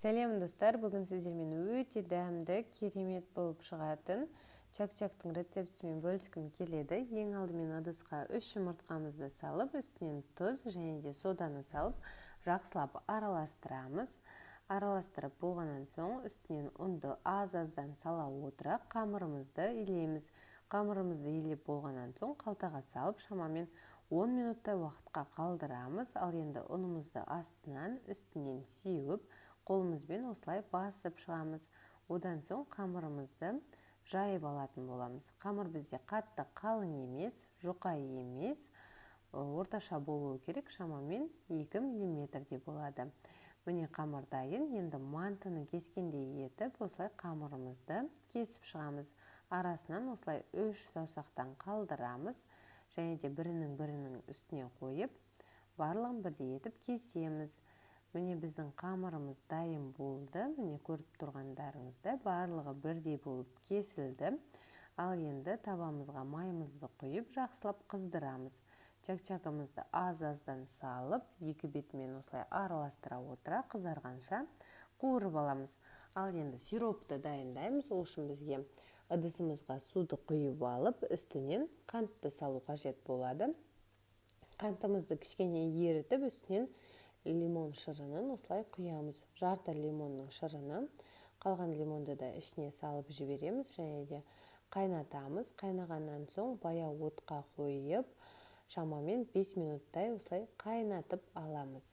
Сәлем достар, бүгін сіздермен өте дәмді, керемет болып шығатын чак-чактың рецептісімен бөліскім келеді. Ең алдымен ыдысқа 3 жұмыртқамызды салып, үстінен тұз және де соданы салып, жақсылап араластырамыз. Араластырып болғаннан соң үстінен ұнды аз-аздан сала отыра қамырымызды илейміз. Қамырымызды илеп болғаннан соң қалтаға салып, шамамен 10 минуттай уақытқа қалдырамыз. Ал енді ұнымызды астынан үстінен сеуіп, қолымызбен осылай басып шығамыз. Одан соң қамырымызды жайып алатын боламыз. Қамыр бізде қатты қалың емес, жұқа емес, орташа болуы керек, шамамен 2 мм болады. Міне қамыр дайын. Енді мантыны кескендей етіп, осылай қамырымызды кесіп шығамыз. Арасынан осылай 3 саусақтан қалдырамыз және де бірінің үстіне қойып, барлығын бірдей етіп кесеміз. Міне біздің қамырымыз дайын болды. Міне көріп тұрғандарыңызда барлығы бірдей болып кесілді. Ал енді табамызға майымызды құйып, жақсылап қыздырамыз. Чак-чагымызды аз-аздан салып, екі бетімен осылай араластыра отыра қызарғанша қуырып аламыз. Ал енді сиропты дайындаймыз. Ол үшін бізге ыдысымызға суды құйып алып, үстінен қантты салу қажет болады. Қантымызды кішкене ерітіп, үстінен лимон шырынын осылай құямыз. Жарты лимонның шырыны. Қалған лимонды да ішіне салып жібереміз және де қайнатамыз. Қайнағаннан соң баяу отқа қойып, шамамен 5 минуттай осылай қайнатып аламыз.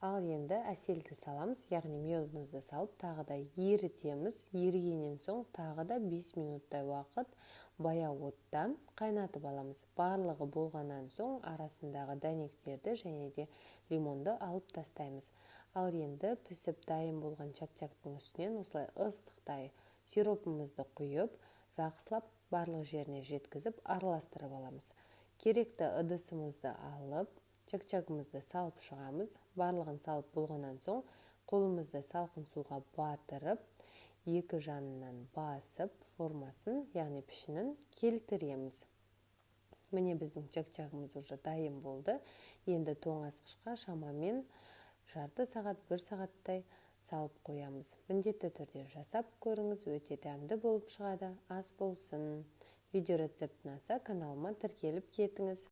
Ал енді әселді саламыз, яғни медымызды салып, тағы да ерітеміз. Ерігеннен соң тағы да 5 минуттай уақыт баяу отта қайнатып аламыз. Барлығы болғаннан соң арасындағы дәнектерді және де лимонды алып тастаймыз. Ал енді пісіп дайын болған чак-чактың үстінен осылай ыстықтай сиропымызды құйып, жақсылап барлық жеріне жеткізіп араластырып аламыз. Керекті ыдысымызды алып, чак-чагымызды салып шығамыз. Барлығын салып болғаннан соң қолымызды салқын суға батырып, екі жанынан басып формасын, яғни пішінін келтіреміз. Міне біздің чак-чагымыз уже дайын болды. Енді тоңазытқышқа шамамен жарты сағат, 1 сағаттай салып қоямыз. Міндетті түрде жасап көріңіз, өте дәмді болып шығады. Ас болсын. Видео рецепт ұнаса, каналыма тіркеліп кетіңіз.